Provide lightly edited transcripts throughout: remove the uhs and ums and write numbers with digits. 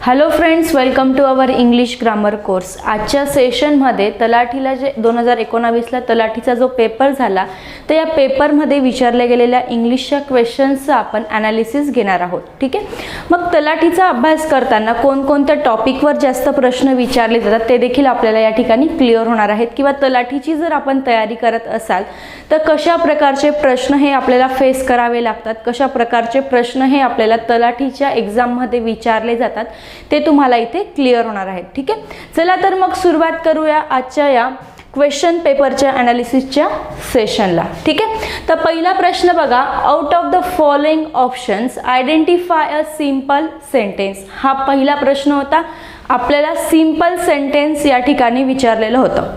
Hello friends, welcome to our English grammar course. आजच्या सेशनमध्ये तलाठीला जे 2019ला तलाठीचा जो पेपर झाला तर या पेपरमध्ये विचारल्या गेलेल्या इंग्लिशच्या क्वेश्चन्सचा आपण ॲनालिसिस घेणार आहोत. ठीक आहे. मग तलाठीचा अभ्यास करताना कोणकोणत्या टॉपिकवर जास्त प्रश्न विचारले जातात ते देखील आपल्याला या ठिकाणी क्लिअर होणार आहेत. किंवा तलाठीची जर आपण तयारी करत असाल तर कशा प्रकारचे प्रश्न हे आपल्याला फेस करावे लागतात, कशा प्रकारचे प्रश्न हे आपल्याला तलाठीच्या एक्झाममध्ये विचारले जातात ते तुम्हाला इथे क्लिअर होणार आहे. ठीक आहे. चला तर मग सुरुवात करूया आजच्या या क्वेश्चन पेपरच्या ॲनालिसिसच्या सेशनला. ठीक आहे. तर पहिला प्रश्न बघा, out of the following options identify a simple sentence. हा पहिला प्रश्न होता. आपल्याला सिंपल सेंटेन्स या ठिकाणी विचारलेलं होतं.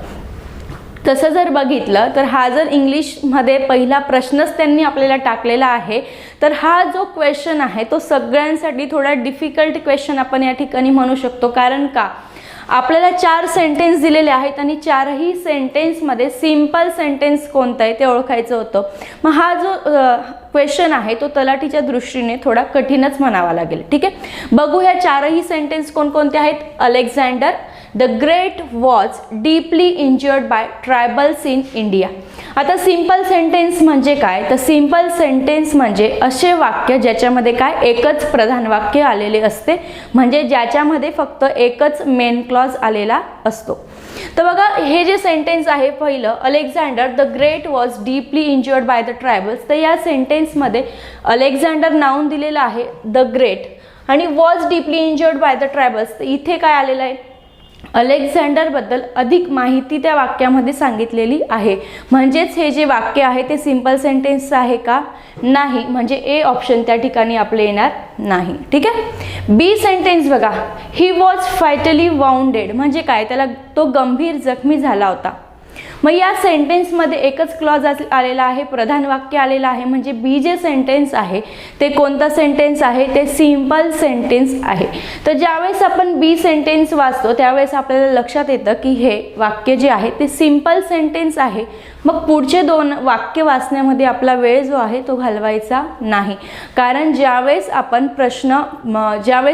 तसं जर बघितलं तर हा जर इंग्लिशमध्ये पहिला प्रश्नच त्यांनी आपल्याला टाकलेला आहे तर हा जो क्वेश्चन आहे तो सगळ्यांसाठी थोडा डिफिकल्ट क्वेश्चन आपण या ठिकाणी म्हणू शकतो. कारण का, आपल्याला 4 सेंटेन्स दिलेले आहेत आणि 4ही सेंटेन्समध्ये सिंपल सेंटेन्स कोणतं आहे ते ओळखायचं होतं. मग हा जो क्वेश्चन आहे तो तलाठीच्या दृष्टीने थोडा कठीणच म्हणावा लागेल. ठीक आहे. बघू ह्या 4ही सेंटेन्स कोणकोणते आहेत. Alexander the great was deeply injured by tribals in India. आता सिंपल सेंटेन्स म्हणजे काय, तर सिंपल सेंटेन्स म्हणजे असे वाक्य ज्याच्यामध्ये काय एकच प्रधान वाक्य आलेले असते, म्हणजे ज्याच्यामध्ये फक्त एकच मेन क्लॉज आलेला असतो. तर बघा हे जे सेंटेन्स आहे पहिलं, Alexander the great was deeply injured by the tribals. तर या सेंटेन्समध्ये अलेक्झांडर नाउन दिलेलं आहे द ग्रेट आणि was deeply injured by the tribals. तर इथे काय आलेलं आहे, अलेक्झांडर बद्दल अधिक माहिती त्या वाक्यामध्ये सांगितलेली आहे. म्हणजेच हे जे वाक्य आहे ते सिंपल सेंटेन्स आहे का, नाही. म्हणजे ए ऑप्शन त्या ठिकाणी आपले येणार नाही. ठीक आहे. बी सेंटेन्स बघा, ही वॉज फायटली वाउंडेड. म्हणजे काय, त्याला तो गंभीर जखमी झाला होता. मग या सेंटेन्समध्ये एकच क्लॉज आलेला आहे, प्रधान वाक्य आलेलं आहे. म्हणजे बी जे सेंटेन्स आहे ते कोणता सेंटेन्स आहे, ते सिंपल सेंटेन्स आहे. तर ज्यावेळेस आपण बी सेंटेन्स वाचतो त्यावेळेस आपल्याला लक्षात येतं की हे वाक्य जे आहे ते सिंपल सेंटेन्स आहे. मग पुढचे 2 वाक्य वाचण्यामध्ये आपला वेळ जो आहे तो घालवायचा नाही. कारण ज्यावेळेस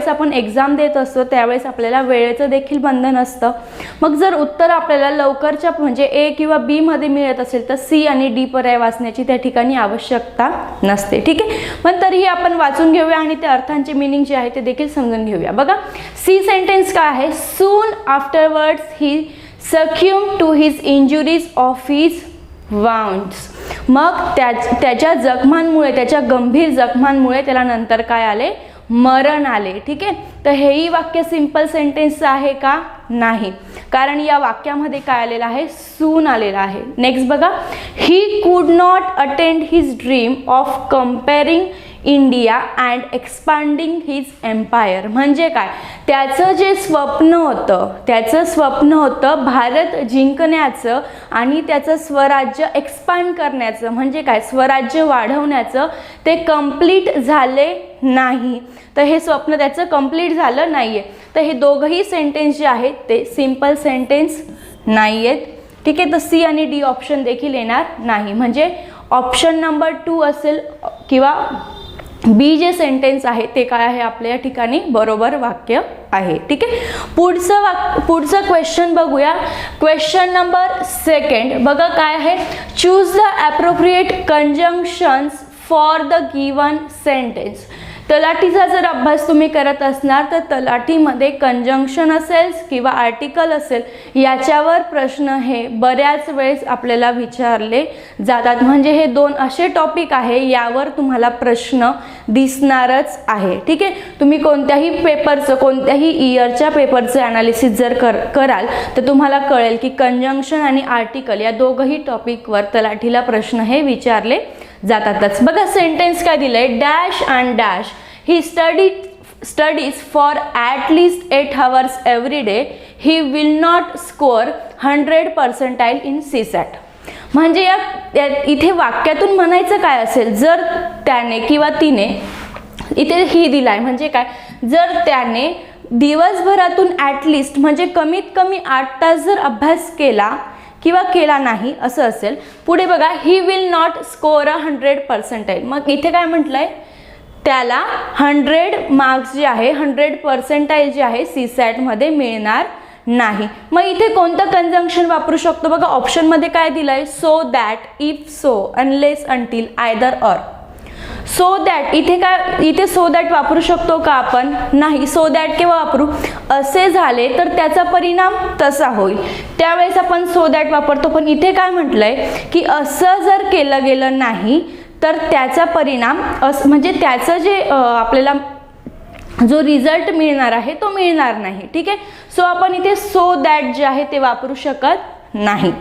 आपण एक्झाम देत असतो त्यावेळेस आपल्याला वेळेचं देखील बंधन असतं. मग जर उत्तर आपल्याला लवकरच्या म्हणजे ए किंवा बी मध्ये मिळत असेल तर सी आणि डी पर्याय वाचण्याची त्या ठिकाणी आवश्यकता नसते. ठीक आहे. पण तरीही आपण वाचून घेऊया आणि त्या अर्थांचे मिनिंग जे आहे ते देखील समजून घेऊया. बघा सी सेंटेन्स काय आहे, soon afterwards he succumbed to his injuries of his wounds. मग त्याच्या जखमांमुळे, त्याच्या गंभीर जखमांमुळे त्याला नंतर काय आले, मरण आले. ठीक आहे. तर हेही वाक्य सिंपल सेंटेन्स आहे का, नाही. कारण या वाक्यामध्ये काय आलेलं आहे, सून आलेला आहे. नेक्स्ट बघा, he could not attend his dream of comparing India and expanding his empire. म्हणजे काय, त्याचं जे स्वप्न होतं भारत जिंकण्याचं आणि त्याचं स्वराज्य एक्सपांड करण्याचं, म्हणजे काय स्वराज्य वाढवण्याचं, ते कंप्लीट झाले नाही. तर हे स्वप्न त्याचं कंप्लीट झालं नाही आहे. तर हे दोघंही सेंटेन्स जे आहेत ते सिंपल सेंटेन्स नाही आहेत. ठीक आहे. तर सी आणि डी ऑप्शन देखील येणार नाही. म्हणजे ऑप्शन नंबर 2 असेल किंवा बी जे सेंटेन्स आहे ते काय आहे आपल्या या ठिकाणी बरोबर वाक्य आहे. ठीक आहे. पुढचं क्वेश्चन बघूया. क्वेश्चन नंबर 2 बघा काय आहे, choose the appropriate conjunctions for the given sentence. तलाठीचा जर अभ्यास तुम्ही करत असणार तर तलाठीमध्ये कंजंक्शन असेल किंवा आर्टिकल असेल याच्यावर प्रश्न हे बऱ्याच वेळेस आपल्याला विचारले जातात. म्हणजे हे 2 असे टॉपिक आहे यावर तुम्हाला प्रश्न दिसणारच आहे. ठीक आहे. तुम्ही कोणत्याही पेपरचं, कोणत्याही इयरच्या पेपरचं ॲनालिसिस जर कराल तर तुम्हाला कळेल की कंजंक्शन आणि आर्टिकल या दोघंही टॉपिकवर तलाठीला प्रश्न हे विचारले जातातच. बघा सेंटेन्स काय दिलंय, dash and dash he studies for at least 8 hours every day, he will not score 100% in CSAT. म्हणजे इथे वाक्यातून म्हणायचं काय असेल, जर त्याने किंवा तिने, इथे ही दिलाय म्हणजे काय, जर त्याने दिवसभरातून ॲटलिस्ट म्हणजे कमीत कमी 8 तास जर अभ्यास केला किंवा केला नाही असं असेल. पुढे बघा, ही विल नॉट स्कोअर 100%. मग इथे काय म्हटलंय, त्याला 100 मार्क्स जे आहे 100% जे आहे CSAT मध्ये मिळणार नाही. मग इथे कोणतं कंजंक्शन वापरू शकतो बघा, ऑप्शनमध्ये काय दिलंय, so that, if so, unless, until, either or. So that इथे काय, इथे सो दॅट वापरू शकतो का आपण, नाही. सो दॅट केव्हा वापरू, असे झाले तर त्याचा परिणाम तसा होईल त्यावेळेस आपण सो दॅट वापरतो. पण इथे काय म्हटलंय की असं जर केलं गेलं नाही तर त्याचा परिणाम म्हणजे त्याचं जे आपल्याला जो रिझल्ट मिळणार आहे तो मिळणार नाही. ठीक आहे, सो आपण इथे सो दॅट जे आहे ते वापरू शकत नाही.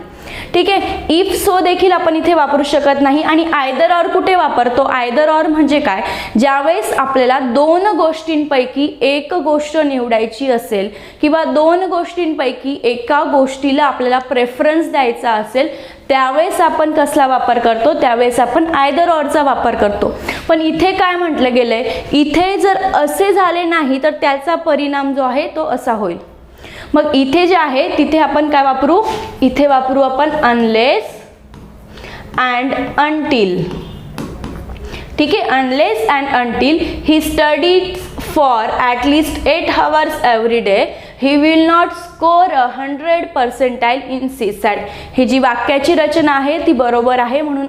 ठीक आहे, इफ सो देखील आपण इथे वापरू शकत नाही. आणि आयदर ऑर कुठे वापरतो, आयदर ऑर म्हणजे काय, ज्यावेळेस आपल्याला दोन गोष्टींपैकी एक गोष्ट निवडायची असेल किंवा दोन गोष्टींपैकी एका गोष्टीला आपल्याला प्रेफरन्स द्यायचा असेल त्यावेळेस आपण कसला वापर करतो, त्यावेळेस आपण आयदर ऑरचा वापर करतो. पण इथे काय म्हटलं गेलंय, इथे जर असे झाले नाही तर त्याचा परिणाम जो आहे तो असा होईल. मग इथे जे आहे तिथे आपण काय वापरू, इथे वापरू आपण अनलेस अँड अंटिल. ठीक आहे, unless and until he studies for at least 8 hours every day he will not score 100% in CSAT. ही जी वाक्याची रचना आहे ती बरोबर आहे, म्हणून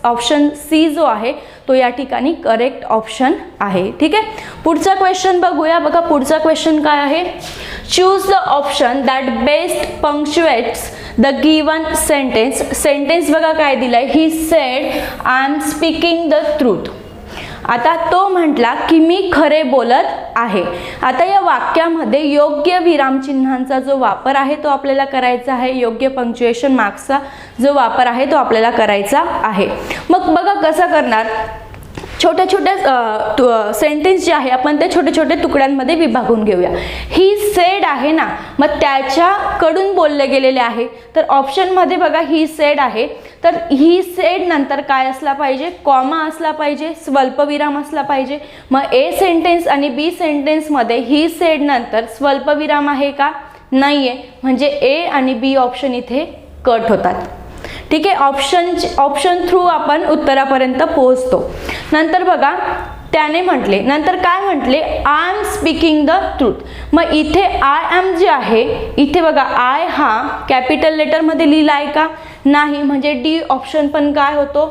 ऑप्शन सी जो आहे तो या ठिकाणी करेक्ट ऑप्शन आहे. ठीक आहे, पुढचा क्वेश्चन बघूया. बघा पुढचा क्वेश्चन काय आहे, choose the option that best punctuates the given sentence. Sentence बघा काय दिलाय, he said I am speaking the truth. आता तो म्हटला की मी खरे बोलत आहे. आता या वाक्यामध्ये योग्य विरामचिन्हांचा जो वापर आहे तो आपल्याला करायचा आहे, योग्य पंक्च्युएशन मार्क्सचा जो वापर आहे तो आपल्याला करायचा आहे. मग बघा कसं करणार, छोट्या छोट्या सेंटेन्स जे आहे आपण ते छोट्या छोट्या तुकड्यांमध्ये विभागून घेऊया. ही सेड आहे ना, मग त्याच्याकडून बोलले गेलेले आहे, तर ऑप्शनमध्ये बघा ही सेड आहे, तर ही सेड नंतर काय असला पाहिजे, कॉमा असला पाहिजे, स्वल्पविराम असला पाहिजे. मग ए सेंटेन्स आणि बी सेंटेन्समध्ये ही सेड नंतर स्वल्पविराम आहे का, नाही आहे, म्हणजे ए आणि बी ऑप्शन इथे कट होतात. ठीक आहे, ऑप्शन थ्रू आपण उत्तरापर्यंत पोहोचतो. नंतर बघा त्याने म्हटले, नंतर काय म्हटले, I am speaking the truth. मग इथे आय एम जे आहे इथे बघा आय हा कॅपिटल लेटरमध्ये लिहिला आहे का, नाही, म्हणजे डी ऑप्शन पण काय होतो,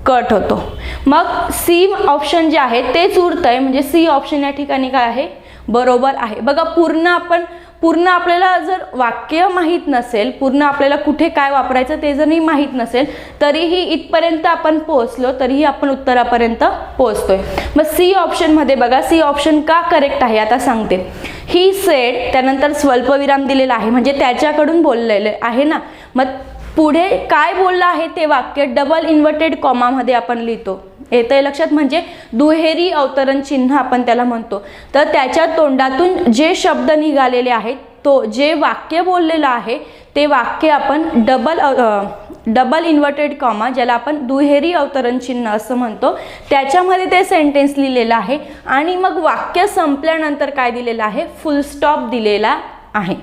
कट होतो. मग सी ऑप्शन जे आहे तेच उरतंय, म्हणजे सी ऑप्शन या ठिकाणी काय आहे, बरोबर आहे. बघा पूर्ण आपल्याला जर वाक्य माहीत नसेल, पूर्ण आपल्याला कुठे काय वापरायचं ते जरी माहीत नसेल तरीही इथपर्यंत आपण पोहोचलो, तरीही आपण उत्तरापर्यंत पोहोचतोय. मग सी ऑप्शनमध्ये बघा, सी ऑप्शन का करेक्ट आहे आता सांगते. ही सेड त्यानंतर स्वल्पविराम दिलेला आहे, म्हणजे त्याच्याकडून बोललेले आहे ना, मग पुढे काय बोललं आहे ते वाक्य डबल इन्व्हर्टेड कॉमामध्ये आपण लिहितो. येतंय लक्षात, म्हणजे दुहेरी अवतरण चिन्ह आपण त्याला म्हणतो. तर त्याच्या तोंडातून जे शब्द निघालेले आहेत, तो जे वाक्य बोललेलं आहे ते वाक्य आपण डबल इन्व्हर्टेड कॉमा, ज्याला आपण दुहेरी अवतरण चिन्ह असं म्हणतो, त्याच्यामध्ये ते सेंटेन्स लिहिलेलं आहे. आणि मग वाक्य संपल्यानंतर काय दिलेलं आहे, फुल स्टॉप दिलेला आहे.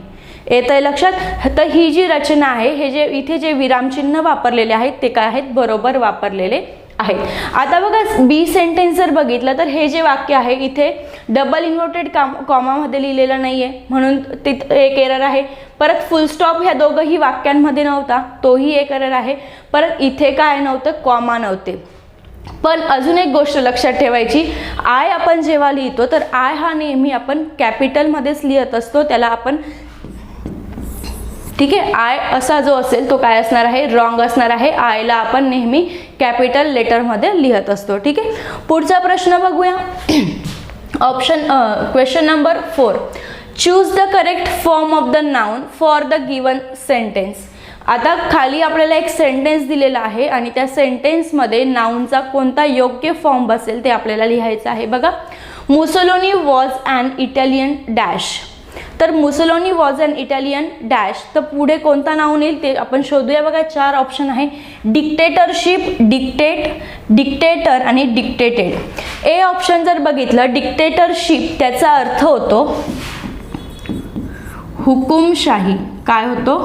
येतंय लक्षात. तर ही जी रचना आहे, हे जे इथे जे विरामचिन्ह वापरलेले आहेत ते काय आहेत, बरोबर वापरलेले आहेत. आता बघा बी सेंटेन्स जर बघितलं तर हे जे वाक्य आहे इथे डबल इन्व्हर्टेड कॉमामध्ये लिहिलेलं नाहीये, म्हणून तिथं एक एरर आहे. परत फुल स्टॉप ह्या दोघंही वाक्यांमध्ये नव्हता, तोही एक एरर आहे. परत इथे काय नव्हतं, कॉमा नव्हते. पण अजून एक गोष्ट लक्षात ठेवायची, आय आपण जेव्हा लिहितो तर आय हा नेहमी आपण कॅपिटलमध्येच लिहित असतो, त्याला आपण, ठीक आहे, आय असा जो असेल तो काय असणार आहे, रॉंग असणार आहे. आयला आपण नेहमी कॅपिटल लेटरमध्ये लिहित असतो. ठीक आहे, पुढचा प्रश्न बघूया. Question number 4, choose the correct form of the noun for the given sentence. आता खाली आपल्याला एक सेंटेन्स दिलेला आहे आणि त्या सेंटेन्समध्ये नाउनचा कोणता योग्य फॉर्म बसेल ते आपल्याला लिहायचं आहे. बघा, Mussolini was an Italian dash. तर Mussolini was an Italian dash, तर पुढे कोणता नाउन येईल ते आपण शोधूया. बघा 4 ऑप्शन आहे, डिक्टेटरशिप, डिक्टेट, डिक्टेटर आणि डिक्टेटेड. ए ऑप्शन जर बघितलं, डिक्टेटरशिप त्याचा अर्थ होतो हुकुमशाही. काय होतो,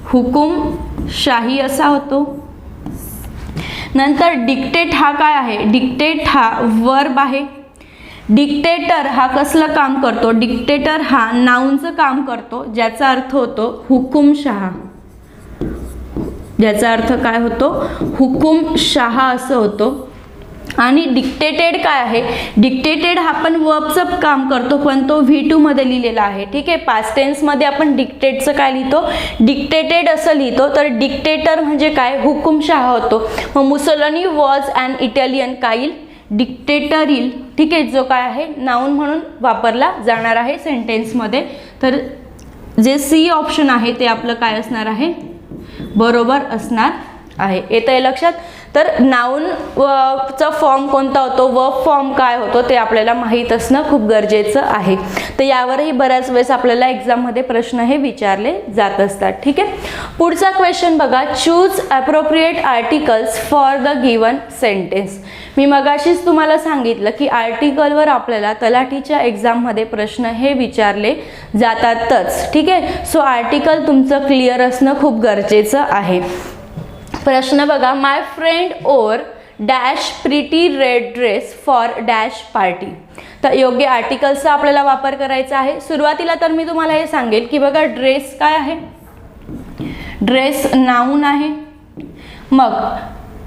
हुकुमशाही असा होतो. नंतर डिक्टेट हा काय आहे, डिक्टेट हा वर्ब आहे. डिक्टेटर हा कसलं काम करतो, डिक्टेटर हा नाऊनचं काम करतो, ज्याचा अर्थ होतो हुकुमशहा. ज्याचा अर्थ काय होतो, हुकुमशहा असं होतो. आणि डिक्टेटेड काय आहे, डिक्टेटेड हा पण वर्बचं काम करतो, पण तो V2 मध्ये लिहिलेला आहे. ठीक आहे, पास्ट टेन्स मध्ये आपण डिक्टेटचं काय लिहितो, डिक्टेटेड असं लिहितो. तर डिक्टेटर म्हणजे काय, हुकुमशहा होतो. मग मुसोलिनी वॉज अन इटालियन काईल डिक्टेटरील. ठीक आहे, जो काय आहे नाऊन म्हणून वापरला जाणार आहे सेंटेन्समध्ये. तर जे सी ऑप्शन आहे ते आपलं काय असणार आहे, बरोबर असणार आहे. येतं आहे लक्षात. तर नाऊन चा फॉर्म कोणता होतो, वर्ब फॉर्म काय होतो ते आपल्याला माहीत असणं खूप गरजेचं आहे. तर यावरही बऱ्याच वेळेस आपल्याला एक्झाममध्ये प्रश्न हे विचारले जात असतात. ठीक आहे, पुढचा क्वेश्चन बघा, choose appropriate articles for the given sentence. मी मगाशीच तुम्हाला सांगितलं की आर्टिकलवर आपल्याला तलाठीच्या एक्झाममध्ये प्रश्न हे विचारले जातातच. ठीक आहे, सो आर्टिकल तुमचं क्लिअर असणं खूप गरजेचं आहे. प्रश्न बघा, my friend wore dash pretty red dress for dash party. तर योग्य आर्टिकलचा आपल्याला वापर करायचा आहे. सुरुवातीला तर मी तुम्हाला हे सांगेल की बघा ड्रेस काय आहे, ड्रेस नाऊन आहे. मग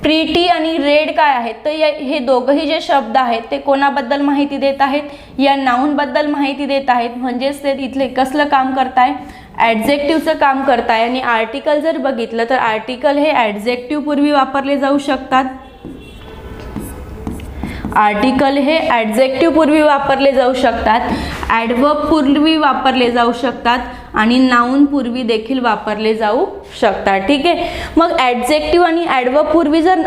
प्रिटी आणि रेड काय आहेत, तर हे दोघंही जे शब्द आहेत ते कोणाबद्दल माहिती देत आहेत, या नाऊनबद्दल माहिती देत आहेत. म्हणजेच ते इथले कसलं काम करताय, ॲडजेक्टिव्हचं काम करताय. आणि आर्टिकल जर बघितलं तर आर्टिकल हे ॲडजेक्टिव्ह पूर्वी वापरले जाऊ शकतात. आर्टिकल हे ॲडजेक्टिव्ह पूर्वी वापरले जाऊ शकतात, ॲडवर्ब पूर्वी वापरले जाऊ शकतात आणि नाऊन पूर्वी देखील वापरले जाऊ शकतात. ठीक आहे, मग ॲडजेक्टिव्ह आणि ॲडवर्ब पूर्वी जर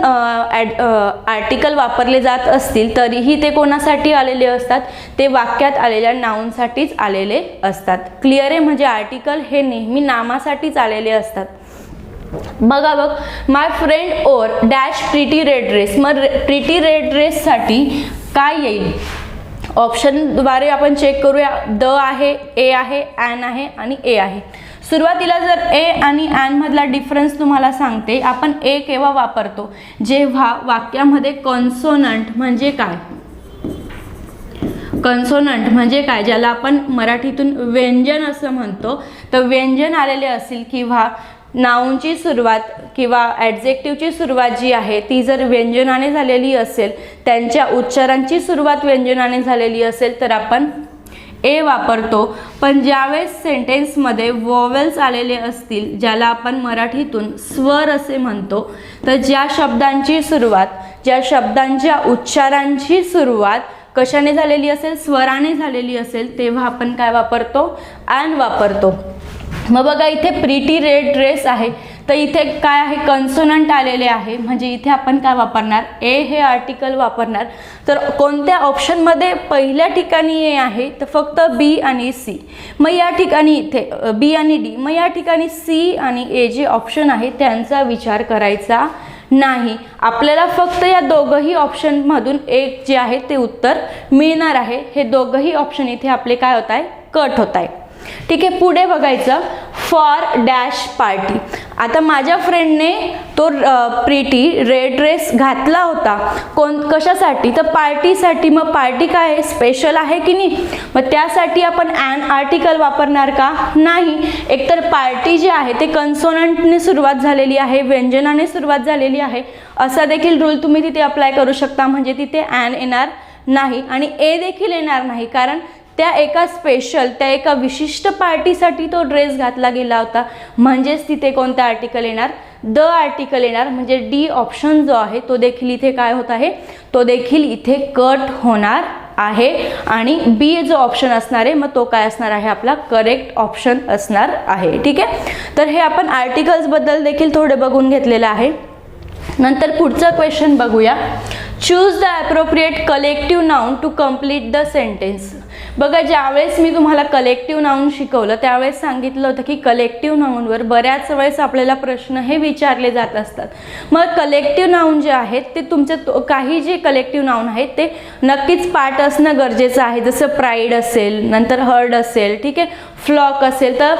आर्टिकल वापरले जात असतील तरीही ते कोणासाठी आलेले असतात, ते वाक्यात आलेल्या नाऊनसाठीच आलेले असतात. क्लिअर आहे, म्हणजे आर्टिकल हे नेहमी नामासाठीच आलेले असतात. बघा बघ, my friend wore dash pretty red dress. मग प्रिटी रेड ड्रेससाठी काय येईल, ऑप्शनद्वारे आपण चेक करूया. द आहे, ए आहे, ॲन आहे आणि ए आहे. सुरुवातीला जर ए आणि ॲन मधला डिफरन्स तुम्हाला सांगते. आपण ए केव्हा वापरतो, जेव्हा वाक्यामध्ये कॉन्सोनंट म्हणजे काय, कन्सोनंट म्हणजे काय, ज्याला आपण मराठीतून व्यंजन असं म्हणतो. तर व्यंजन आलेले असेल किंवा नाऊनची सुरुवात किंवा ॲडजेक्टिव्हची सुरुवात जी आहे ती जर व्यंजनाने झालेली असेल, त्यांच्या उच्चारांची सुरुवात व्यंजनाने झालेली असेल तर आपण ए वापरतो. पण ज्यावेळेस सेंटेन्समध्ये वॉवेल्स आलेले असतील, ज्याला आपण मराठीतून स्वर असे म्हणतो, तर ज्या शब्दांची सुरुवात, ज्या शब्दांच्या उच्चारांची सुरुवात कशाने झालेली असेल, स्वराने झालेली असेल, तेव्हा आपण काय वापरतो, ॲन वापरतो. मग बघा इथे प्रिटी रेड ड्रेस आहे, तर इथे काय आहे, कन्सोनंट आलेले आहे, म्हणजे इथे आपण काय वापरणार, ए हे आर्टिकल वापरणार. तर कोणत्या ऑप्शनमध्ये पहिल्या ठिकाणी ए आहे, तर फक्त बी आणि सी. मग या ठिकाणी इथे बी आणि डी, मग या ठिकाणी सी आणि ए जे ऑप्शन आहे त्यांचा विचार करायचा नाही. आपल्याला फक्त या दोघंही ऑप्शनमधून एक जे आहे ते उत्तर मिळणार आहे. हे दोघंही ऑप्शन इथे आपले काय होत आहे, कट होत आहे. ठीक आहे, पुढे बघायचं, फॉर डॅश पार्टी. आता माझ्या फ्रेंडने तो प्रिटी रेड ड्रेस घातला होता, कशासाठी, तर पार्टीसाठी. मग पार्टी काय आहे, स्पेशल आहे की नाही, मग त्यासाठी आपण ॲन आर्टिकल वापरणार का, नाही. एकतर पार्टी जे आहे ते कन्सोनंटने सुरुवात झालेली आहे, व्यंजनाने सुरुवात झालेली आहे, असा देखील रूल तुम्ही तिथे अप्लाय करू शकता. म्हणजे तिथे ॲन येणार नाही आणि ए देखील येणार नाही, कारण त्या एका स्पेशल, त्या एका विशिष्ट पार्टीसाठी तो ड्रेस घातला गेला होता. म्हणजेच तिथे कोणतं आर्टिकल येणार, द आर्टिकल येणार. म्हणजे डी ऑप्शन जो आहे तो देखील इथे काय होत आहे, तो देखील इथे कट होणार आहे. आणि बी जो ऑप्शन असणार आहे, मग तो काय असणार आहे, आपला करेक्ट ऑप्शन असणार आहे. ठीक आहे, तर हे आपण आर्टिकल्सबद्दल देखील थोडे बघून घेतलेलं आहे. नंतर पुढचा क्वेश्चन बघूया, choose the appropriate collective noun to complete the sentence. बघा ज्यावेळेस मी तुम्हाला कलेक्टिव्ह नाउन शिकवलं त्यावेळेस सांगितलं होतं की कलेक्टिव्ह नाउनवर बऱ्याच वेळेस आपल्याला प्रश्न हे विचारले जात असतात. मग कलेक्टिव्ह नाउन जे आहेत ते तुमचे काही जे कलेक्टिव्ह नाउन आहेत ते नक्कीच पाठ असणं गरजेचं आहे. जसं प्राईड असेल, नंतर हर्ड असेल, ठीक आहे, फ्लॉक असेल. तर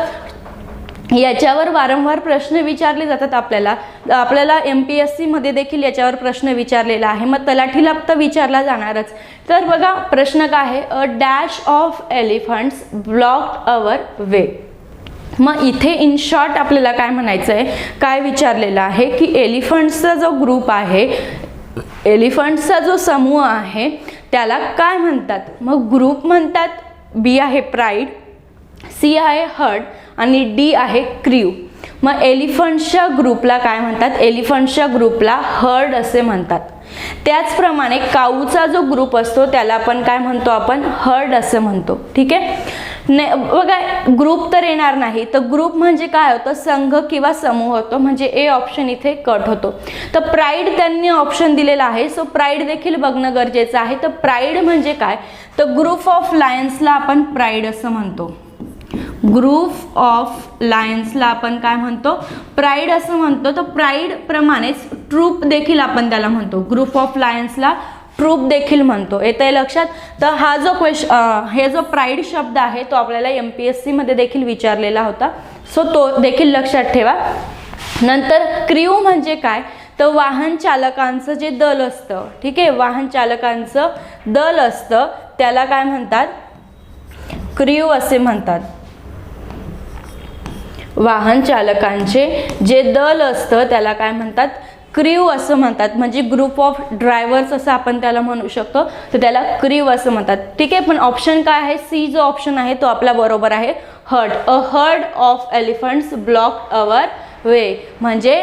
याच्यावर वारंवार प्रश्न विचारले जातात आपल्याला MPSC मध्ये देखील याच्यावर प्रश्न विचारलेला आहे, मग तलाठीला तर विचारला जाणारच. तर बघा प्रश्न काय आहे, a dash of elephants blocked our way. मग इथे इन शॉर्ट आपल्याला काय म्हणायचं आहे, काय विचारलेलं आहे की एलिफंट्सचा जो ग्रुप आहे, एलिफंट्सचा जो समूह आहे त्याला काय म्हणतात. मग ग्रुप म्हणतात, बी आहे प्राईड, सी आहे हर्ड आणि डी आहे क्र्यू. मग एलिफंट्सच्या ग्रुपला काय म्हणतात, एलिफंट्सच्या ग्रुपला हर्ड असे म्हणतात. त्याचप्रमाणे काऊचा जो ग्रुप असतो त्याला आपण काय म्हणतो, आपण हर्ड असं म्हणतो. ठीक आहे. बघा ग्रुप तर येणार नाही, तर ग्रुप म्हणजे काय होतं, संघ किंवा समूह होतो, म्हणजे ए ऑप्शन इथे कट होतो. तर प्राईड त्यांनी ऑप्शन दिलेला आहे, सो प्राईड देखील बघणं गरजेचं आहे. तर प्राईड म्हणजे काय, तर ग्रुप ऑफ लायन्सला आपण प्राईड असं म्हणतो. ग्रुप ऑफ लायन्सला आपण काय म्हणतो, प्राईड असं म्हणतो. तर प्राईड प्रमाणेच ट्रूप देखील आपण त्याला म्हणतो, ग्रुप ऑफ लायन्सला ट्रूप देखील म्हणतो. येतंय लक्षात. तर हा जो हे जो प्राईड शब्द आहे तो आपल्याला MPSC मध्ये देखील विचारलेला होता, सो तो देखील लक्षात ठेवा. नंतर क्र्यू म्हणजे काय, तर वाहन चालकांचं जे दल असतं, ठीक आहे, वाहन चालकांचं दल असतं त्याला काय म्हणतात, क्र्यू असे म्हणतात. वाहन चालकांचे जे दल असतं त्याला काय म्हणतात, क्र्यू असं म्हणतात. म्हणजे ग्रुप ऑफ ड्रायव्हर्स असं आपण त्याला म्हणू शकतो, तर त्याला क्र्यू असं म्हणतात. ठीक आहे. पण ऑप्शन काय आहे, सी जो ऑप्शन आहे तो आपला बरोबर आहे, herd. A herd of elephants blocked our way. म्हणजे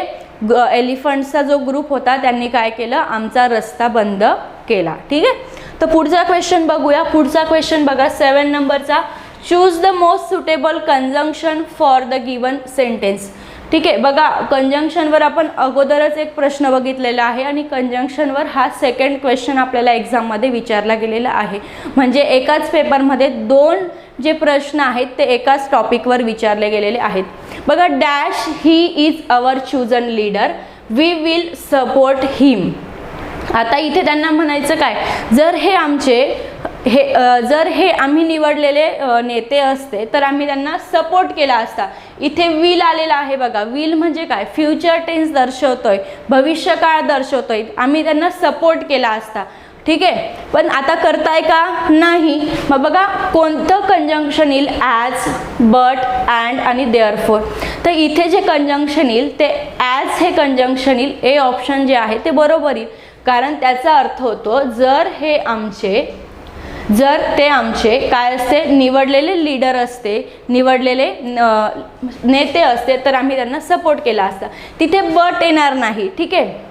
एलिफंट्सचा जो ग्रुप होता त्यांनी काय केलं, आमचा रस्ता बंद केला. ठीक आहे. तर पुढचा क्वेश्चन बघूया. पुढचा क्वेश्चन बघा 7 नंबरचा, choose the most suitable conjunction for the given sentence. ठीक आहे. बघा कंजंक्शनवर आपण अगोदरच एक प्रश्न बघितलेला आहे आणि कंजंक्शनवर हा सेकंड क्वेश्चन आपल्याला एक्झाममध्ये विचारला गेलेला आहे. म्हणजे एकाच पेपरमध्ये 2 जे प्रश्न आहेत ते एकाच टॉपिकवर विचारले गेलेले आहेत. बघा dash he is our chosen leader, we will support him. आता इथे त्यांना म्हणायचं काय, जर हे आम्ही निवडलेले नेते असते तर आम्ही त्यांना सपोर्ट केला असता. इथे विल आलेला आहे बघा, विल म्हणजे काय, फ्युचर टेन्स दर्शवतोय, भविष्यकाळ दर्शवतोय, आम्ही त्यांना सपोर्ट केला असता. ठीक आहे. पण आता करताय का, नाही. मग बघा कोणतं कंजंक्शन येईल, ॲज, बट, अँड आणि देअरफोर. तर इथे जे कंजंक्शन येईल ते ॲज हे कंजंक्शन येईल, ए ऑप्शन जे आहे ते बरोबर येईल. कारण त्याचा अर्थ होतो जर ते आमचे काय असते, निवडलेले लीडर असते, निवडलेले नेते असते तर आम्ही त्यांना सपोर्ट केला असता. तिथे बट येणार नाही. ठीक आहे.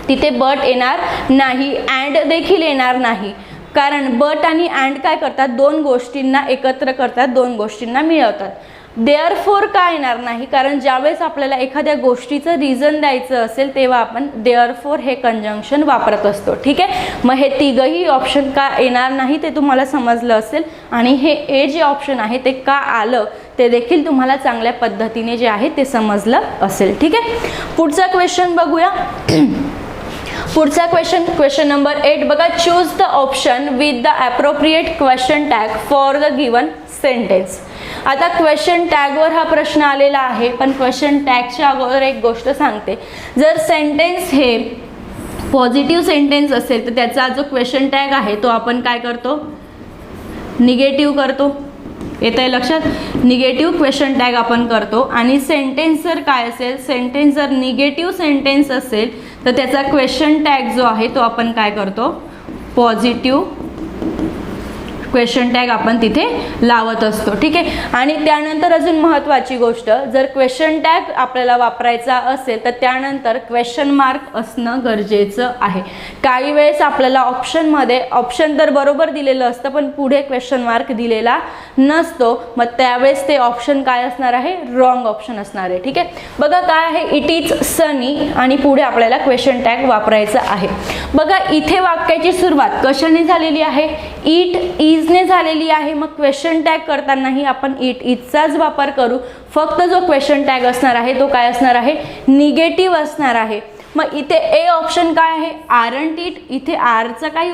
तिथे बट येणार नाही, अँड देखील येणार नाही. कारण बट आणि अँड काय करतात, 2 गोष्टींना एकत्र करतात, 2 गोष्टींना मिळवतात. देअरफोर का येणार नाही, कारण ज्यावेळेस आपल्याला एखाद्या गोष्टीचं रिझन द्यायचं असेल तेव्हा आपण देअरफोर हे कंजंक्शन वापरत असतो. ठीक आहे. मग हे तिघही ऑप्शन का येणार नाही ते तुम्हाला समजलं असेल आणि हे ए जे ऑप्शन आहे ते का आलं ते देखील तुम्हाला चांगल्या पद्धतीने जे आहे ते समजलं असेल. ठीक आहे. पुढचा क्वेश्चन बघूया. पुढचा क्वेश्चन नंबर 8 बघा, choose the option with the appropriate question tag for the given sentence. आता क्वेश्चन टॅगवर हा प्रश्न आलेला आहे, पण क्वेश्चन टॅगच्या अगोदर एक गोष्ट सांगते. जर सेंटेन्स हे पॉझिटिव्ह सेंटेन्स असेल तर त्याचा जो क्वेश्चन टॅग आहे तो आपण काय करतो, निगेटिव्ह करतो. येतंय लक्षात, निगेटिव्ह क्वेश्चन टॅग आपण करतो. आणि सेंटेन्स जर काय असेल, सेंटेन्स जर निगेटिव्ह सेंटेन्स असेल तर त्याचा क्वेश्चन टॅग जो आहे तो आपण काय करतो, पॉझिटिव्ह क्वेश्चन टॅग आपण तिथे लावत असतो. ठीक आहे. आणि त्यानंतर अजून महत्त्वाची गोष्ट, जर क्वेश्चन टॅग आपल्याला वापरायचा असेल तर त्यानंतर क्वेश्चन मार्क असणं गरजेचं आहे. काही वेळेस आपल्याला ऑप्शनमध्ये ऑप्शन तर बरोबर दिलेलं असतं पण पुढे क्वेश्चन मार्क दिलेला नसतो, मग त्यावेळेस ते ऑप्शन काय असणार आहे, रॉंग ऑप्शन असणार आहे. ठीक आहे. बघा काय आहे, इट इज सनी आणि पुढे आपल्याला क्वेश्चन टॅग वापरायचा आहे. बघा इथे वाक्याची सुरुवात कशाने झालेली आहे, इट इजने झालेली आहे. मग क्वेश्चन टॅग करतानाही आपण इट इजचाच वापर करू. फक्त जो क्वेश्चन टॅग असणार आहे तो काय असणार आहे, निगेटिव्ह असणार आहे. मग इथे ए ऑप्शन काय आहे, आरंट इट. इथे आरचा काही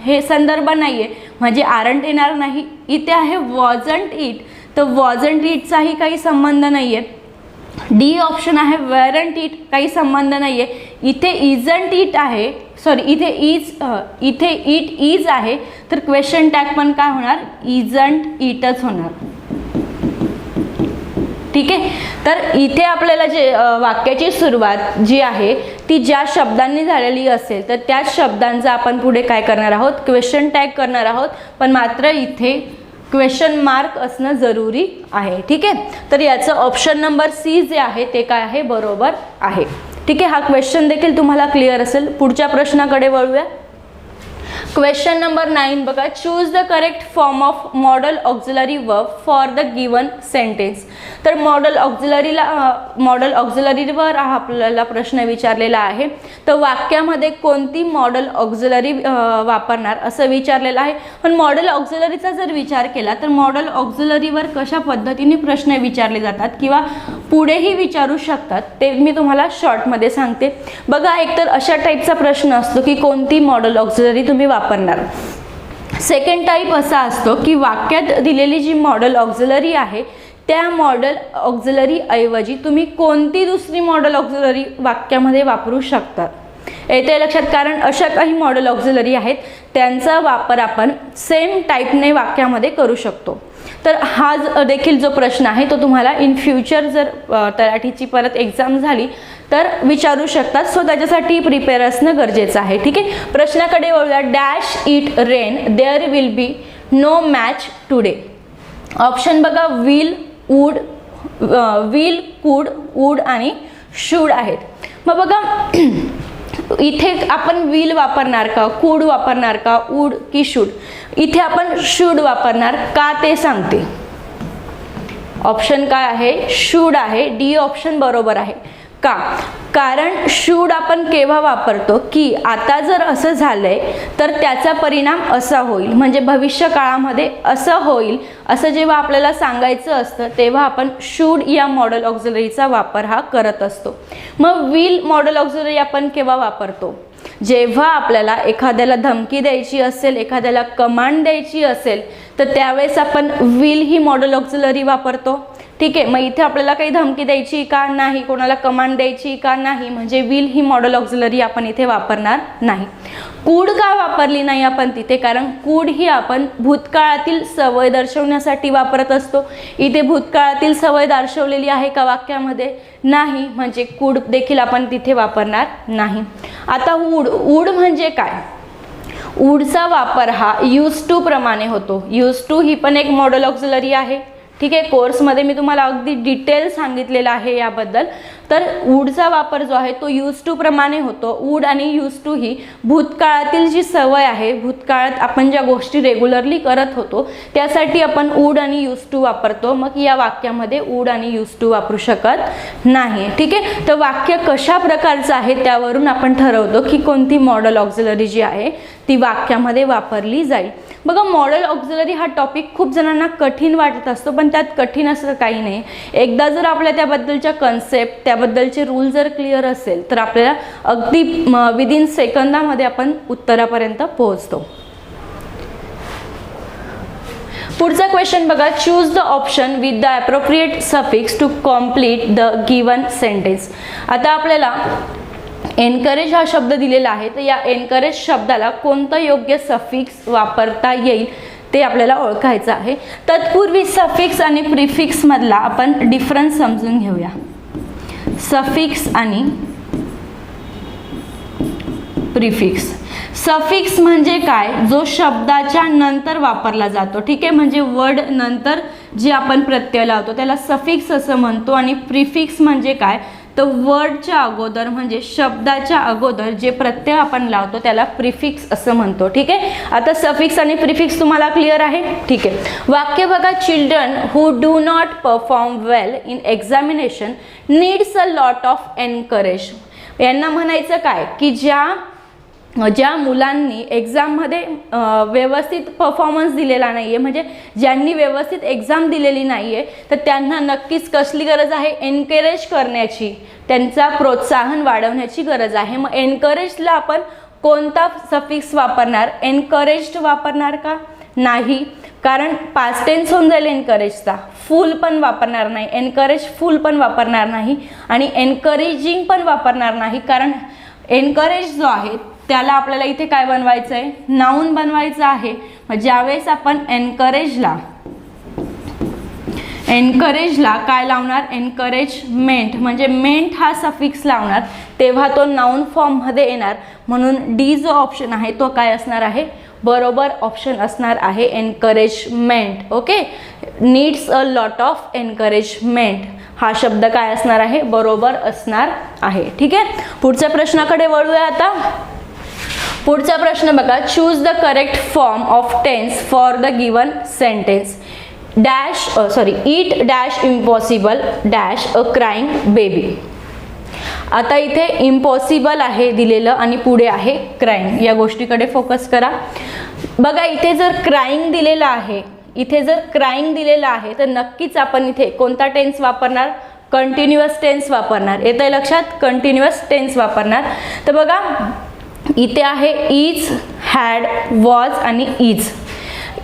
हे संदर्भ नाहीये म्हणजे आरंट येणार नाही. इथे आहे वॉजंट इट, तर वॉजंट इटचाही काही संबंध नाही आहे. डी ऑप्शन आहे वेरंट इट, काही संबंध नाही आहे. इथे इजंट इट आहे, सॉरी इथे इट इज आहे, तर क्वेश्चन टॅग पण काय होणार, इजंट इटच होणार. ठीक आहे. तर इथे आपल्याला जे वाक्याची सुरुवात जी आहे ती ज्या शब्दांनी झालेली असेल तर त्याच शब्दांचा आपण पुढे काय करणार आहोत, क्वेश्चन टॅग करणार आहोत. पण मात्र इथे क्वेश्चन मार्क असणं जरुरी आहे. ठीक आहे. तर याचं ऑप्शन नंबर सी जे आहे ते काय आहे, बरोबर आहे. ठीक आहे. हा क्वेश्चन देखील तुम्हाला क्लिअर असेल. पुढच्या प्रश्नाकडे वळूया. क्वेश्चन नंबर 9 बघा, choose the correct form of modal auxiliary verb for the given sentence. तर मॉडल ऑक्झिलरीवर हा आपल्याला प्रश्न विचारलेला आहे. तर वाक्यामध्ये कोणती मॉडल ऑक्झिलरी वापरणार असं विचारलेलं आहे. पण मॉडल ऑक्झिलरीचा जर विचार केला तर मॉडल ऑक्झिलरीवर कशा पद्धतीने प्रश्न विचारले जातात किंवा पुढेही विचारू शकतात ते मी तुम्हाला शॉर्टमध्ये सांगते. बघा, एकतर अशा टाईपचा प्रश्न असतो की कोणती मॉडल ऑक्झिलरी तुम्ही वापरणार. सेकंड टाईप असा असतो की वाक्यात दिलेली जी मॉडल ऑक्झिलरी आहे त्या मॉडल ऑक्झिलरी ऐवजी तुम्ही कोणती दुसरी मॉडल ऑक्झिलरी वाक्यामध्ये वापरू शकता. येते लक्षात, कारण अशा काही मॉडल ऑक्झिलरी आहेत त्यांचा वापर आपण सेम टाईपने वाक्यामध्ये करू शकतो. तर हा देखील जो प्रश्न आहे तो तुम्हाला इन फ्युचर जर तलाठीची परत एक्झाम झाली तर विचारू शकतात. सो त्याच्यासाठी प्रिपेअर असणं गरजेचं आहे. ठीक आहे. प्रश्नाकडे वळूया. Dash it rain there will be no match today. Option बघा, will, would, will, could, would आणि शूड आहेत. मग बघा, इथे आपण विल वापरणार का, कुड वापरणार का, वूड की शूड. इथे आपण शूड वापरणार का ते सांगते. ऑप्शन काय आहे, शूड आहे. डी ऑप्शन बरोबर आहे. का, कारण शूड आपण केव्हा वापरतो की आता जर असं झालंय तर त्याचा परिणाम असा होईल, म्हणजे भविष्य काळामध्ये असं होईल असं जेव्हा आपल्याला सांगायचं असतं तेव्हा आपण शूड या मॉडल ऑक्झिलरीचा वापर हा करत असतो. मग विल मॉडल ऑक्झिलरी आपण केव्हा वापरतो, जेव्हा आपल्याला एखाद्याला धमकी द्यायची असेल, एखाद्याला कमांड द्यायची असेल तर त्यावेळेस आपण विल ही मॉडल ऑक्झिलरी वापरतो. ठीक आहे. मग इथे आपल्याला काही धमकी द्यायची का नाही, कोणाला कमांड द्यायची का नाही, म्हणजे विल ही मॉडल ऑक्झिलरी आपण इथे वापरणार नाही. कूड का वापरली नाही आपण तिथे, कारण कूड ही आपण भूतकाळातील सवय दर्शवण्यासाठी वापरत असतो. इथे भूतकाळातील सवय दर्शवलेली आहे का वाक्यामध्ये, नाही, म्हणजे कूड देखील आपण तिथे वापरणार नाही. आता वूड, वूड म्हणजे काय, वूडचा वापर हा यूज टू प्रमाणे होतो. यूज टू ही पण एक मॉडल ऑक्झिलरी आहे. ठीक आहे. कोर्समध्ये मी तुम्हाला अगदी डिटेल सांगितलेलं आहे याबद्दल. तर वूडचा वापर जो आहे तो यूज टू प्रमाणे होतो. वूड आणि यूज टू ही भूतकाळातील जी सवय आहे, भूतकाळात आपण ज्या गोष्टी रेग्युलरली करत होतो त्यासाठी आपण वूड आणि यूज टू वापरतो. मग या वाक्यामध्ये वूड आणि यूज टू वापरू शकत नाही. ठीक आहे. तर वाक्य कशा प्रकारचं आहे त्यावरून आपण ठरवतो की कोणती मॉडल ऑक्झिलरी जी आहे ती वाक्यामध्ये वापरली जाईल. बघा, मॉडल ऑक्झिलरी हा टॉपिक खूप जणांना कठीण वाटत असतो, पण त्यात कठीण असं काही नाही. एकदा जर आपल्या त्याबद्दलच्या कन्सेप्ट, त्याबद्दलचे रूल जर क्लिअर असेल तर आपल्याला अगदी विदिन सेकंदामध्ये आपण उत्तरापर्यंत पोहोचतो. पुढचा क्वेश्चन बघा, choose the option with the appropriate suffix to complete the given sentence. आता आपल्याला एनकरेज हा शब्द दिलेला आहे, तर या एनकरेज शब्दाला कोणतं योग्य सफिक्स वापरता येईल ते आपल्याला ओळखायचं आहे. तत्पूर्वी सफिक्स आणि प्रिफिक्स मधला आपण डिफरन्स समजून घेऊया. सफिक्स आणि प्रिफिक्स. सफिक्स म्हणजे काय, जो शब्दाच्या नंतर वापरला जातो. ठीक आहे. म्हणजे वर्ड नंतर जे आपण प्रत्यय लावतो त्याला सफिक्स असं म्हणतो. आणि प्रिफिक्स म्हणजे काय, तर वर्डच्या अगोदर म्हणजे शब्दाच्या अगोदर जे प्रत्यय आपण लावतो त्याला प्रिफिक्स असं म्हणतो. ठीक आहे. आता सफिक्स आणि प्रिफिक्स तुम्हाला क्लिअर आहे. ठीक आहे. वाक्य बघा, children who do not perform well in examination needs a lot of encourage. यांना म्हणायचं काय की ज्या मुलांनी एक्झाममध्ये व्यवस्थित परफॉर्मन्स दिलेला नाही आहे, म्हणजे ज्यांनी व्यवस्थित एक्झाम दिलेली नाही आहे, तर त्यांना नक्कीच कसली गरज आहे, एनकरेज करण्याची, त्यांचा प्रोत्साहन वाढवण्याची गरज आहे. मग एनकरेजला आपण कोणता सफिक्स वापरणार, एनकरेज्ड वापरणार का, नाही. कारण पास्ट टेन्स होऊन जाईल एनकरेजचा, फुल पण वापरणार नाही, एनकरेज फुल पण वापरणार नाही आणि एनकरेजिंग पण वापरणार नाही, कारण एनकरेज जो आहे त्याला आपल्याला इथे काय बनवायचं आहे, नाऊन बनवायचं आहे. मग ज्यावेळेस आपण एनकरेजला काय लावणार, एनकरेजमेंट म्हणजे मेंट हा सफिक्स लावणार, तेव्हा तो नाऊन फॉर्ममध्ये येणार. म्हणून डी जो ऑप्शन आहे तो काय असणार आहे, बरोबर ऑप्शन असणार आहे encouragement. Okay, needs a lot of encouragement हा शब्द काय असणार आहे, बरोबर असणार आहे. ठीक आहे, पुढच्या प्रश्नाकडे वळूया आता. पुढचा प्रश्न बघा, choose the correct form of tense for the given sentence. It dash impossible dash a crying baby. आता इथे इम्पॉसिबल आहे दिलेलं आणि पुढे आहे क्राईंग, या गोष्टीकडे फोकस करा. बघा इथे जर क्राईंग दिलेलं आहे, तर नक्कीच आपण इथे कोणता टेन्स वापरणार, कंटिन्युअस टेन्स वापरणार. येतंय लक्षात, कंटिन्युअस टेन्स वापरणार. तर बघा इथे आहे इज, हॅड, वॉज आणि इज.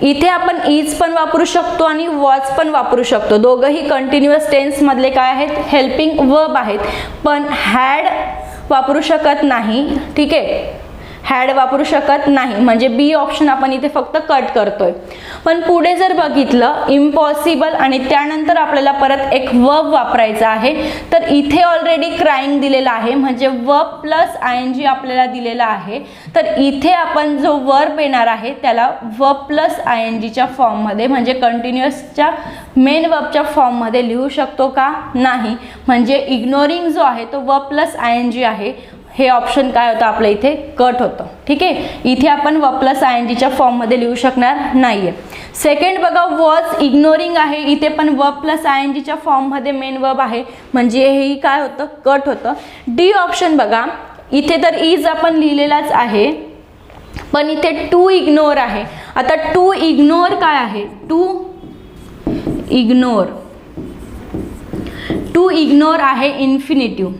इथे आपण इज पण वापरू शकतो आणि वॉज पण वापरू शकतो, दोघंही कंटिन्युअस टेन्स मधले काय आहेत, हेल्पिंग वर्ब आहेत. पण हॅड वापरू शकत नाही. ठीक आहे, हॅड वापरू शकत नाही, म्हणजे बी ऑप्शन आपण इथे फक्त कट करतोय. पण पुढे जर बघितलं इम्पॉसिबल आणि त्यानंतर आपल्याला परत एक वर्ब वापरायचा आहे, तर इथे ऑलरेडी क्राईंग दिलेला आहे, म्हणजे वर्ब प्लस आयएनजी आपल्याला दिलेला आहे. तर इथे आपण जो वर्ब येणार आहे त्याला वर्ब प्लस आयएनजीच्या फॉर्ममध्ये म्हणजे कंटिन्युअसच्या मेन वर्बच्या फॉर्ममध्ये लिहू शकतो का, नाही. म्हणजे इग्नोरिंग जो आहे तो वर्ब प्लस आयएनजी आहे, हे ऑप्शन काय होतं आपल्या इथे कट होतं. ठीक आहे, इथे आपण वर्ब प्लस आयएनजीच्या फॉर्ममध्ये लिहू शकणार नाहीये. सेकंड बघा, वॉज इग्नोरिंग आहे, इथे पण वर्ब प्लस आयएनजीच्या फॉर्ममध्ये मेन वर्ब आहे, म्हणजे हेही काय होतं, कट होतं. डी ऑप्शन बघा, इथे तर इज आपण लिहिलेलाच आहे, पण इथे टू इग्नोर आहे. आता टू इग्नोर काय आहे, टू इग्नोर आहे इन्फिनिटिव्ह.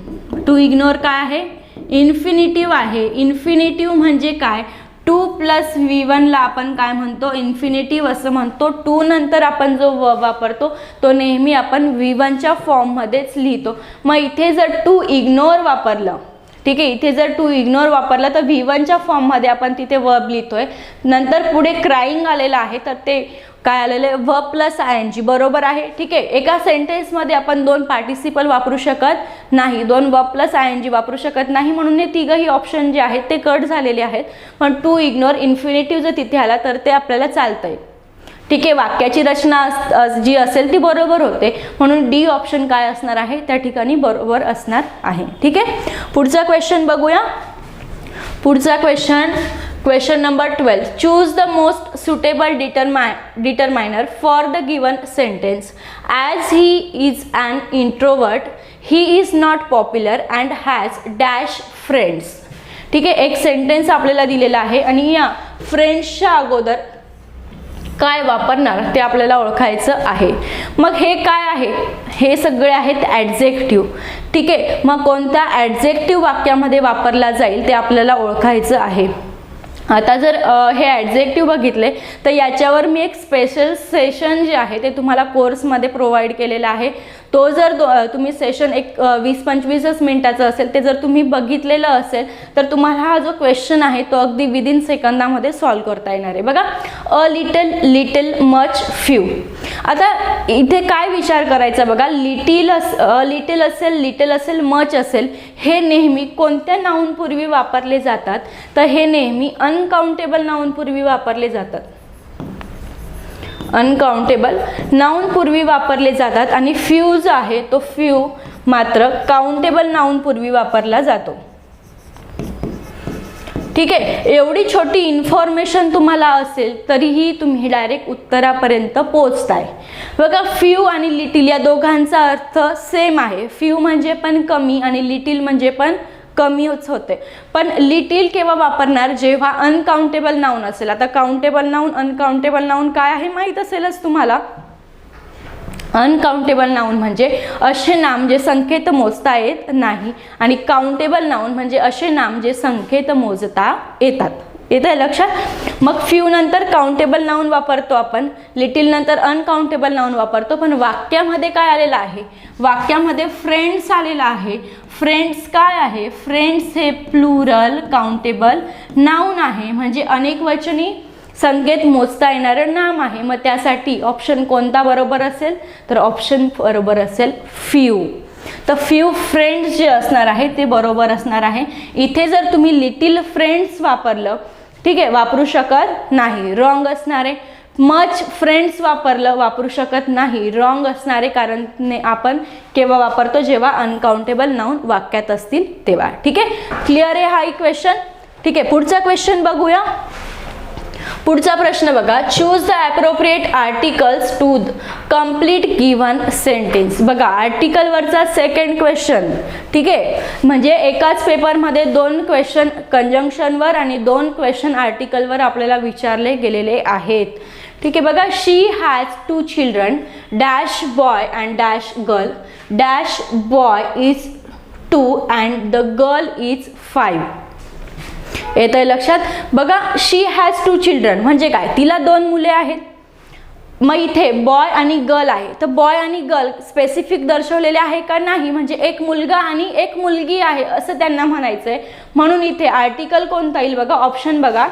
टू इग्नोर काय आहे, इन्फिनिटिव्ह आहे. इन्फिनिटिव्ह म्हणजे काय, टू प्लस V1 ला आपण काय म्हणतो, इन्फिनिटिव्ह असं म्हणतो. टू नंतर आपण जो वर्ब वापरतो तो नेहमी आपण V1च्या फॉर्ममध्येच लिहितो. मग इथे जर टू इग्नोर वापरलं, ठीक आहे, इथे जर टू इग्नोर वापरला तर V1च्या फॉर्ममध्ये आपण तिथे वर्ब लिहितोय. नंतर पुढे क्राईंग आलेलं आहे, तर ते काय आलेलं आहे, वर्ब प्लस आयएनजी. बरोबर आहे. ठीक आहे, एका सेंटेन्समध्ये आपण दोन पार्टिसिपल वापरू शकत नाही, दोन वर्ब प्लस आयएनजी वापरू शकत नाही, म्हणून हे तिघही ऑप्शन जे आहेत ते कट झालेले आहेत. पण टू इग्नोर इन्फिनिटिव्ह जर तिथे आला तर ते आपल्याला चालतंय. ठीक आहे, वाक्याची रचना जी असेल ती बरोबर होते, म्हणून डी ऑप्शन काय असणार आहे, त्या ठिकाणी बरोबर असणार आहे. ठीक आहे, पुढचा क्वेश्चन बघूया. पुढचा question number 12. Choose the most suitable determiner for the given sentence. As he is an introvert, he is not popular and has dash friends. ठीक आहे, एक सेंटेन्स आपल्याला दिलेला आहे आणि या फ्रेंड्सच्या अगोदर काय वापरणार ते आपल्याला ओळखायचं आहे. मग हे काय आहे, हे सगळे आहेत ॲडजेक्टिव्ह. ठीक आहे, मग कोणत्या ॲडजेक्टिव्ह वाक्यामध्ये वापरला जाईल ते आपल्याला ओळखायचं आहे. आता जर हे ॲडजेक्टिव्ह बघितले तर याच्यावर मी एक स्पेशल सेशन जे आहे ते तुम्हाला कोर्समध्ये प्रोव्हाइड केलेला आहे. तो जर तुम्ही सेशन एक 20-25 मिनिटाचं असेल, ते जर तुम्ही बघितलेलं असेल तर तुम्हाला हा जो क्वेश्चन आहे तो अगदी विदिन सेकंदामध्ये सॉल्व करता येणार आहे. बघा, a little, little, much, few. आता इथे काय विचार करायचा बघा, लिटल असेल, मच असेल, हे नेहमी कोणत्या नाऊन पूर्वी वापरले जातात, तर हे नेहमी अनकाउंटेबल नाऊन पूर्वी वापरले जातात. अनकाउंटेबल नाऊन पूर्वी वापरले जातात आणि फ्यू जो आहे तो फ्यू मात्र काउंटेबल नाऊन पूर्वी वापरला जातो. ठीक आहे, एवढी छोटी इन्फॉर्मेशन तुम्हाला असेल तरीही तुम्ही डायरेक्ट उत्तरापर्यंत पोहोचताय. बघा, फ्यू आणि लिटिल या दोघांचा अर्थ सेम आहे. फ्यू म्हणजे पण कमी आणि लिटिल म्हणजे पण कमीच होते. पण लिटिल केव्हा वापरणार, जेव्हा अनकाउंटेबल नाऊन असेल. आता काउंटेबल नाऊन, अनकाउंटेबल नाऊन काय आहे माहीत असेलच तुम्हाला. अनकाउंटेबल नाऊन म्हणजे असे नाम जे संख्येत मोजता येत नाही आणि काउंटेबल नाऊन म्हणजे असे नाम जे संख्येत मोजता येतात. येतं आहे लक्षात. मग फ्यू नंतर काउंटेबल नाउन वापरतो आपण, लिटिल नंतर अनकाउंटेबल नाउन वापरतो. पण वाक्यामध्ये काय आलेलं आहे, वाक्यामध्ये फ्रेंड्स आलेला आहे. फ्रेंड्स काय आहे, फ्रेंड्स हे प्लुरल काउंटेबल नाउन आहे, म्हणजे अनेक वचनी संख्येत मोजता येणारं नाम आहे. मग त्यासाठी ऑप्शन कोणता बरोबर असेल, तर ऑप्शन बरोबर असेल फ्यू. तर फ्यू फ्रेंड्स जे असणार आहे ते बरोबर असणार आहे. इथे जर तुम्ही लिटिल फ्रेंड्स वापरलं, ठीक आहे, वापरू शकत नाही, रॉंग असणार आहे. मच फ्रेंड्स वापरलं, वापरू शकत नाही, रॉंग असणार आहे. कारण आपण केव्हा वापरतो, जेव्हा अनकाउंटेबल नाउन वाक्यात असतील तेव्हा. ठीक आहे, क्लिअर आहे हा क्वेश्चन. ठीक आहे, पुढचा क्वेश्चन बघूया. पुढचा प्रश्न बघा, choose the appropriate articles to complete given sentence. बघा आर्टिकलवरचा सेकंड क्वेश्चन. ठीक आहे, म्हणजे एकाच पेपरमध्ये 2 क्वेश्चन कंजंक्शनवर आणि 2 क्वेश्चन आर्टिकलवर आपल्याला विचारले गेलेले आहेत. ठीक आहे, बघा she has 2 children dash boy and dash girl. Dash boy is 2 and the girl is 5. येतंय लक्षात. बघा शी हॅज 2 चिल्ड्रन म्हणजे काय, तिला 2 मुले आहेत. मग इथे बॉय आणि गर्ल आहे, तर बॉय आणि गर्ल स्पेसिफिक दर्शवलेले आहे का, नाही, म्हणजे एक मुलगा आणि एक मुलगी आहे असं त्यांना म्हणायचंय. म्हणून इथे आर्टिकल कोणता येईल बघा, ऑप्शन बघा,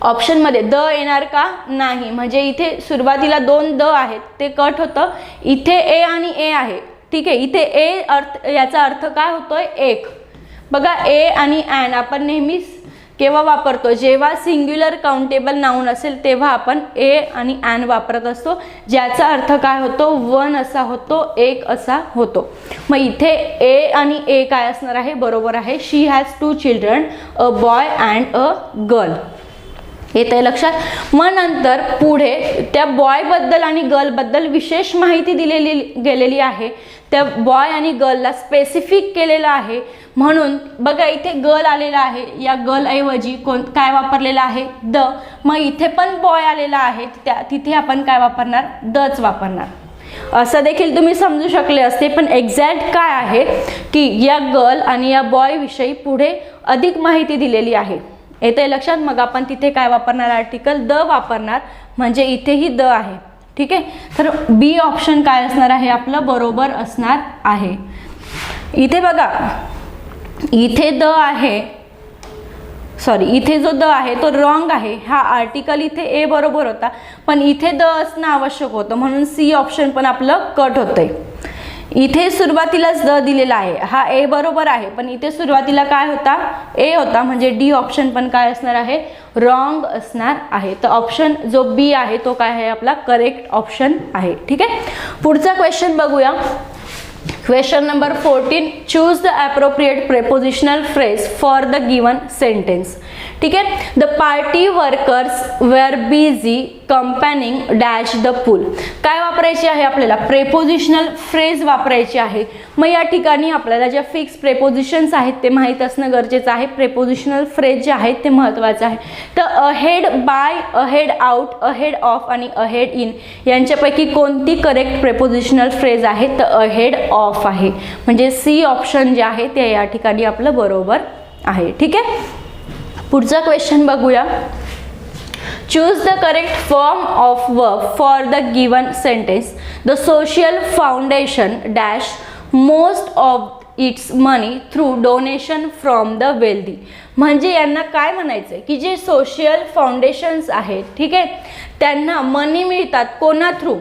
ऑप्शनमध्ये द येणार का, नाही, म्हणजे इथे सुरुवातीला 2 द आहेत ते कट होतं. इथे ए आणि ए आहे. ठीक आहे, इथे ए अर्थ, याचा अर्थ काय होतोय, एक. बघा ए आणि ॲन आपण नेहमीच केव्हा वापरतो, जेव्हा सिंग्युलर काउंटेबल नाउन असेल तेव्हा आपण ए आणि ॲन वापरत असतो, ज्याचा अर्थ काय होतो, 1 असा होतो, एक असा होतो. मग इथे ए आणि ए काय असणार आहे, बरोबर आहे. She has 2 children, a boy and a girl. येत आहे लक्षात. मग नंतर पुढे त्या बॉयबद्दल आणि गर्लबद्दल विशेष माहिती दिलेली गेलेली आहे. त्या बॉय आणि गर्लला स्पेसिफिक केलेलं आहे. म्हणून बघा इथे गर्ल आलेला आहे, या गर्ल ऐवजी काय वापरलेलं आहे, द. मग इथे पण बॉय आलेला आहे, तिथे आपण काय वापरणार, दच वापरणार. असं देखील तुम्ही समजू शकले असते. पण एक्झॅक्ट काय आहे की या गर्ल आणि या बॉय विषयी पुढे अधिक माहिती दिलेली आहे. येते लक्षात. मग आपण तिथे काय वापरणार, आर्टिकल द वापरणार, म्हणजे इथेही द आहे. ठीक आहे, तर बी ऑप्शन काय असणार आहे आपलं, बरोबर असणार आहे. इथे बघा इथे द आहे, सॉरी इथे जो द आहे तो रॉंग आहे. हा आर्टिकल इथे ए बरोबर होता, पण इथे द असणं आवश्यक होतं, म्हणून सी ऑप्शन पण आपलं कट होतंय. इथे सुरुवातीलाच द दिलेला आहे, हा ए बरोबर आहे, पण इथे सुरुवातीला काय होता, ए होता, म्हणजे डी ऑप्शन पण काय असणार आहे, रॉंग असणार आहे. तर ऑप्शन जो बी आहे तो काय आहे आपला करेक्ट ऑप्शन आहे. ठीक आहे, पुढचा क्वेश्चन बघूया. Question number 14, choose the appropriate prepositional phrase for the given sentence. ठीक आहे, the party workers were busy campaigning dash the pool. काय वापरायची आहे आपल्याला, प्रेपोजिशनल फ्रेज वापरायची आहे. मग या ठिकाणी आपल्याला ज्या फिक्स प्रेपोजिशन्स आहेत ते माहीत असणं गरजेचं आहे. प्रेपोजिशनल फ्रेज जे आहेत ते महत्त्वाचं आहे. तर ahead, by, ahead out, ahead of आणि अहेड इन यांच्यापैकी कोणती करेक्ट प्रेपोजिशनल फ्रेज आहे, तर अहेड ऑफ आहे, म्हणजे सी ऑप्शन जे आहे ते या ठिकाणी आपलं बरोबर आहे. ठीक आहे, पुढचा क्वेश्चन बघूया. Choose the correct form of verb for the given sentence. The social foundation dash most of its money through donation from the wealthy. म्हणजे यांना काय म्हणायचं की जे सोशल फाउंडेशन्स आहेत, ठीक आहे, त्यांना मनी मिळतात कोणा थ्रू,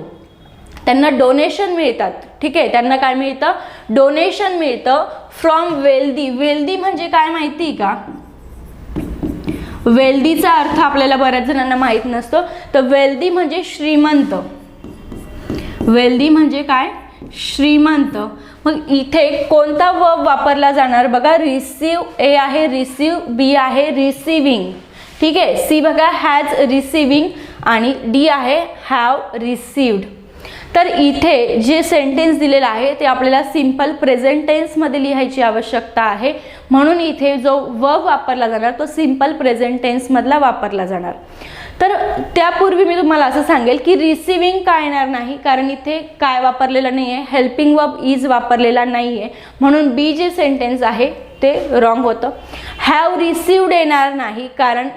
त्यांना डोनेशन मिळतात. ठीक आहे, त्यांना काय मिळतं, डोनेशन मिळतं फ्रॉम वेल्दी. वेल्दी म्हणजे काय माहिती का, वेल्दीचा अर्थ आपल्याला बऱ्याच जणांना माहीत नसतो. तर वेल्दी म्हणजे श्रीमंत. वेल्दी म्हणजे काय, श्रीमंत. मग इथे कोणता वर्ब वापरला जाणार बघा, रिसीव. ए आहे रिसीव, बी आहे रिसिविंग. ठीक आहे, सी बघा हॅज रिसिविंग आणि डी आहे हॅव रिसिव्ड. तर इथे जे सेंटेन्स दिलेलं आहे ते आपल्याला सिंपल प्रेझेंट टेन्समध्ये लिहायची आवश्यकता आहे. म्हणून इथे जो वर्ब वापरला जाणार तो सिंपल प्रेझेंट टेन्समधला वापरला जाणार. तर त्यापूर्वी मी तुम्हाला असं सांगेल की रिसिविंग काय येणार नाही, कारण इथे काय वापरलेलं नाही आहे, हेल्पिंग वर्ब इज वापरलेला नाही आहे. म्हणून बी जे सेंटेन्स आहे ते रॉंग होतं. हॅव रिसिव्ड येणार नाही, कारण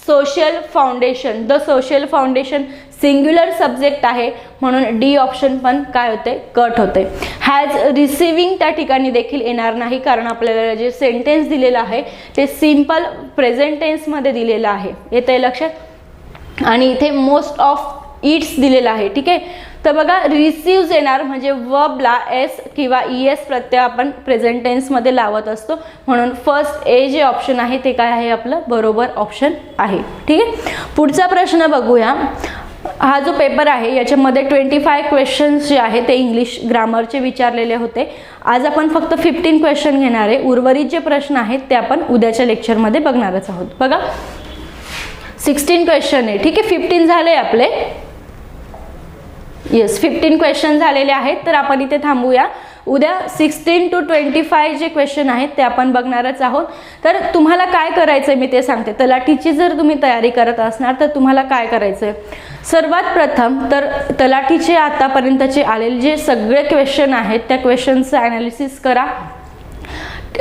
social foundation, the social foundation singular subject आहे, म्हणून डी ऑप्शन पण काय होते, कट होते. हॅज रिसिविंग त्या ठिकाणी देखील येणार नाही, कारण आपल्याला जे सेंटेन्स दिलेलं आहे ते सिंपल प्रेझेंट टेन्समध्ये दिलेलं आहे. येतंय लक्षात. आणि इथे मोस्ट ऑफ इट्स दिलेलं आहे. ठीक आहे. तर बघा रिसिव्ज येणार म्हणजे वर्बला एस किंवा ES प्रत्यय आपण प्रेझेंट टेन्समध्ये लावत असतो, म्हणून फर्स्ट ए जे ऑप्शन आहे ते काय आहे आपलं बरोबर ऑप्शन आहे. ठीक आहे. पुढचा प्रश्न बघूया. हा जो पेपर आहे याच्यामध्ये 25 क्वेश्चन्स जे आहे ते इंग्लिश ग्रामरचे विचारलेले होते. आज आपण फक्त 15 क्वेश्चन घेणार आहे. उर्वरित जे प्रश्न आहेत ते आपण उद्याच्या लेक्चरमध्ये बघणारच आहोत. बघा 16 क्वेश्चन आहे. ठीक आहे. 15 झाले आपले. येस 15 क्वेश्चन झालेले आहेत. तर आपण इथे थांबूया. उद्या 16 to 25 जे क्वेश्चन आहेत ते आपण बघणारच आहोत. तर तुम्हाला काय करायचं मी ते सांगते. तलाठीची जर तुम्ही तयारी करत असणार तर तुम्हाला काय करायचं आहे. सर्वात प्रथम तर तलाठीचे आतापर्यंतचे आलेले जे सगळे क्वेश्चन आहेत त्या क्वेश्चनचं ॲनालिसिस करा,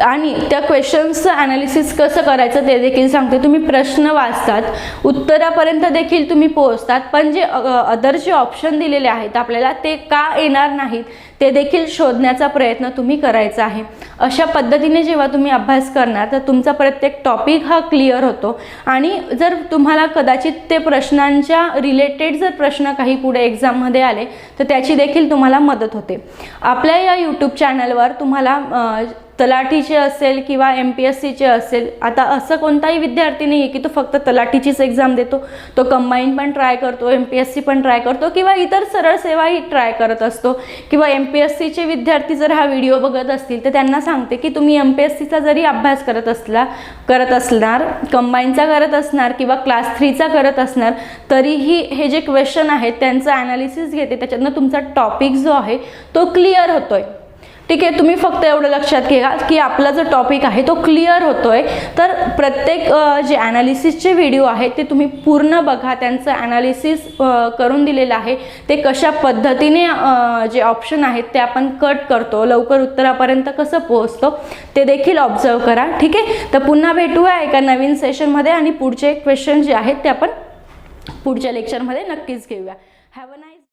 आणि त्या क्वेश्चन्सचं ॲनालिसिस कसं करायचं ते देखील सांगते. तुम्ही प्रश्न वाचतात, उत्तरापर्यंत देखील तुम्ही पोहोचतात, पण जे अदर जे ऑप्शन दिलेले आहेत आपल्याला ते का येणार नाहीत ते देखील शोधण्याचा प्रयत्न तुम्ही करायचा आहे. अशा पद्धतीने जेव्हा तुम्ही अभ्यास करणार तर तुमचा प्रत्येक टॉपिक हा क्लिअर होतो. आणि जर तुम्हाला कदाचित ते प्रश्नांच्या रिलेटेड जर प्रश्न काही पुढे एक्झाममध्ये आले तर त्याची देखील तुम्हाला मदत होते. आपल्या या यूट्यूब चॅनलवर तुम्हाला तलाठीचे असेल किंवा MPSCचे असेल, आता असं कोणताही विद्यार्थी नाही आहे की तो फक्त तलाठीचीच एक्झाम देतो, तो कंबाईन पण ट्राय करतो, MPSC पण ट्राय करतो किंवा इतर सरळ सेवाही ट्राय करत असतो. किंवा MPSCचे विद्यार्थी जर हा व्हिडिओ बघत असतील तर त्यांना सांगते की तुम्ही MPSCचा जरी अभ्यास करत असणार, कंबाईनचा करत असणार किंवा क्लास 3चा करत असणार, तरीही हे जे क्वेश्चन आहेत त्यांचं ॲनालिसिस घेते, त्याच्यातनं तुमचा टॉपिक जो आहे तो क्लिअर होतोय. ठीक आहे. तुम्ही फक्त एवढं लक्षात घ्या की आपला जो टॉपिक आहे तो क्लिअर होतोय. तर प्रत्येक जे ॲनालिसिसचे व्हिडिओ आहेत ते तुम्ही पूर्ण बघा. त्यांचं ॲनालिसिस करून दिलेलं आहे. ते कशा पद्धतीने जे ऑप्शन आहेत ते आपण कट करतो, लवकर उत्तरापर्यंत कसं पोहोचतो ते देखील ऑब्झर्व करा. ठीक आहे. तर पुन्हा भेटूया एका नवीन सेशनमध्ये, आणि पुढचे क्वेश्चन जे आहेत ते आपण पुढच्या लेक्चरमध्ये नक्कीच घेऊया. Have a nice